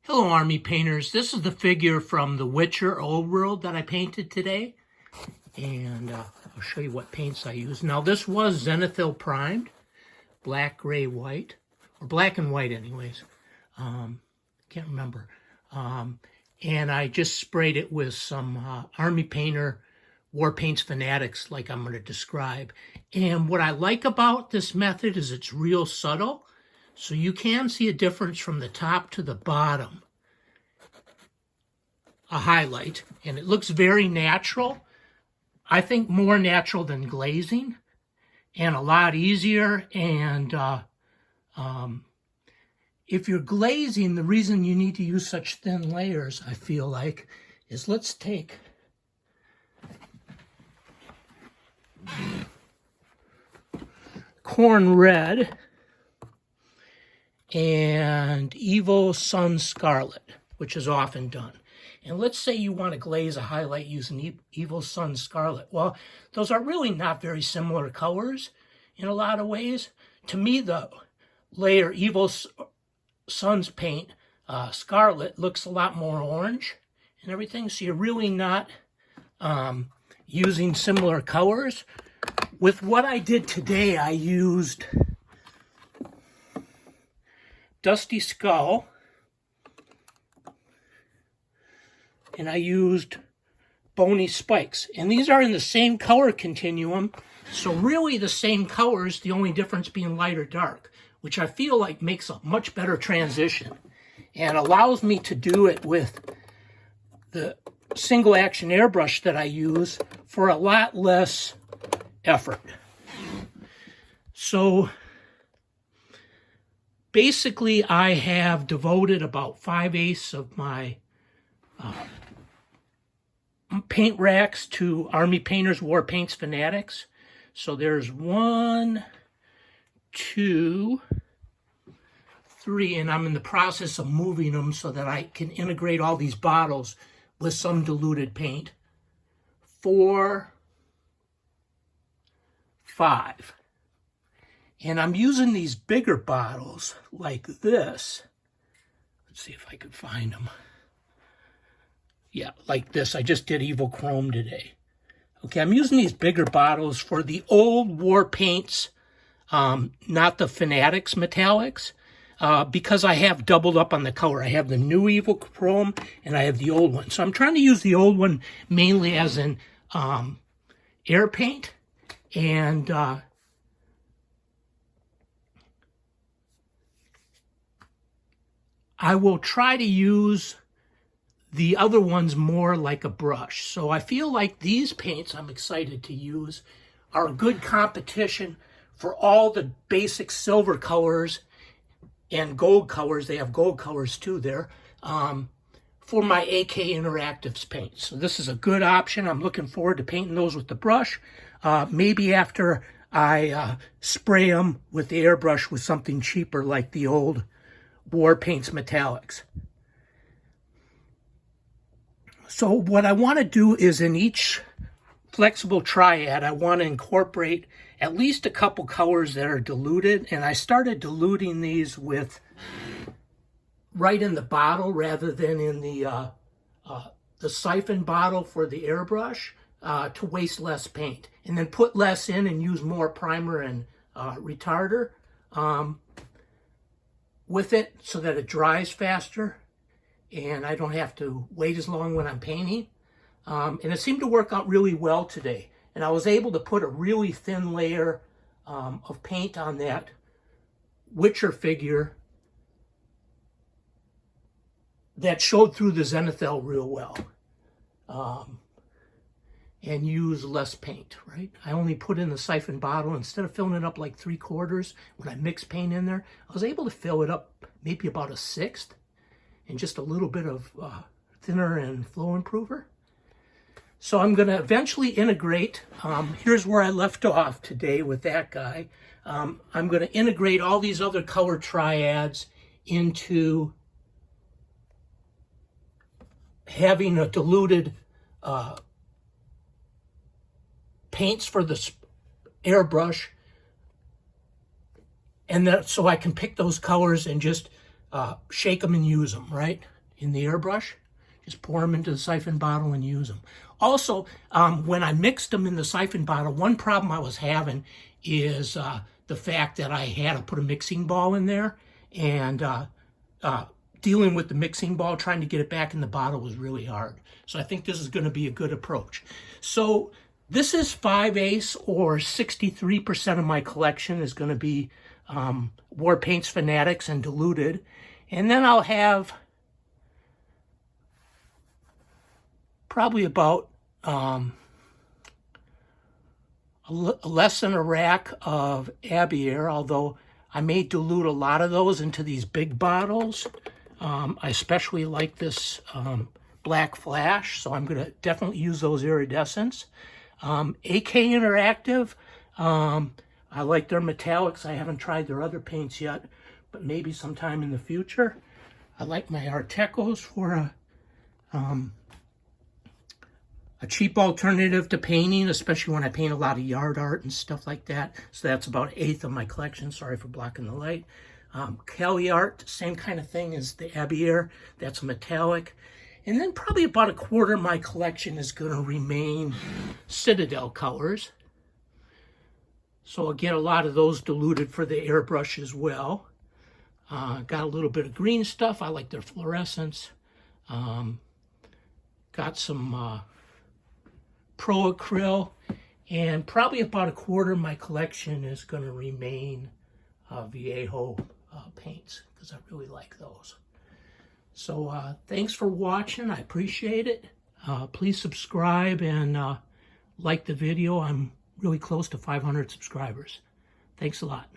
Hello Army Painters, this is the figure from The Witcher Old World that I painted today. And I'll show you what paints I used. Now this was zenithal primed, black, gray, white, or black and white anyways. Can't remember. And I just sprayed it with some Army Painter WarPaints Fanatics like I'm going to describe. And what I like about this method is it's real subtle. So you can see a difference from the top to the bottom, a highlight, and it looks very natural. I think more natural than glazing, and a lot easier. And if you're glazing, the reason you need to use such thin layers, I feel like, is let's take corn red and Evo Sun Scarlet, which is often done. And let's say you want to glaze a highlight using Evo Sun Scarlet. Well, those are really not very similar colors in a lot of ways. To me, the layer Evo Sun's paint, Scarlet, looks a lot more orange and everything. So you're really not using similar colors. With what I did today, I used Dusty Skull, and I used Bony Spikes. And these are in the same color continuum, so really the same colors, the only difference being light or dark, which I feel like makes a much better transition and allows me to do it with the single action airbrush that I use for a lot less effort. So basically, I have devoted about 5/8 of my paint racks to Army Painters WarPaints Fanatics. So there's 1, 2, 3, and I'm in the process of moving them so that I can integrate all these bottles with some diluted paint. 4, 5. And I'm using these bigger bottles like this. Let's see if I can find them. Yeah, like this. I just did Evil Chrome today. Okay, I'm using these bigger bottles for the old WarPaints, not the Fanatics metallics, because I have doubled up on the color. I have the new Evil Chrome and I have the old one. So I'm trying to use the old one mainly as an air paint. And I will try to use the other ones more like a brush. So I feel like these paints I'm excited to use are a good competition for all the basic silver colors and gold colors. They have gold colors too there, for my AK Interactives paints. So this is a good option. I'm looking forward to painting those with the brush. Maybe after I spray them with the airbrush with something cheaper like the old WarPaints Metallics. So what I want to do is in each flexible triad, I want to incorporate at least a couple colors that are diluted. And I started diluting these with right in the bottle rather than in the siphon bottle for the airbrush to waste less paint. And then put less in and use more primer and retarder with it so that it dries faster and I don't have to wait as long when I'm painting. And it seemed to work out really well today. And I was able to put a really thin layer of paint on that Witcher figure that showed through the zenithal real well. And use less paint, right? I only put in the siphon bottle. Instead of filling it up like 3/4 when I mix paint in there, I was able to fill it up maybe about 1/6 and just a little bit of thinner and flow improver. So I'm going to eventually integrate, here's where I left off today with that guy. I'm going to integrate all these other color triads into having a diluted paints for the airbrush, and that so I can pick those colors and just shake them and use them, right? in the airbrush. Just pour them into the siphon bottle and use them. Also, when I mixed them in the siphon bottle, one problem I was having is the fact that I had to put a mixing ball in there, and dealing with the mixing ball, trying to get it back in the bottle was really hard. So I think this is going to be a good approach. So this is 5/8 or 63% of my collection is going to be WarPaints Fanatics and diluted. And then I'll have probably about less than a rack of Abier, although I may dilute a lot of those into these big bottles. I especially like this black flash, so I'm going to definitely use those iridescents. AK Interactive, I like their metallics. I haven't tried their other paints yet, but maybe sometime in the future. I like my Artecos for a cheap alternative to painting, especially when I paint a lot of yard art and stuff like that. So that's about 1/8 of my collection. Sorry for blocking the light. Cali Art, same kind of thing as the Abier. That's a metallic. And then probably about 1/4 of my collection is going to remain Citadel colors. So I'll get a lot of those diluted for the airbrush as well. Got a little bit of green stuff. I like their fluorescence. Got some Pro Acryl, and probably about 1/4 of my collection is going to remain WiOW paints, because I really like those. So thanks for watching. I appreciate it. Please subscribe and like the video. I'm really close to 500 subscribers. Thanks a lot.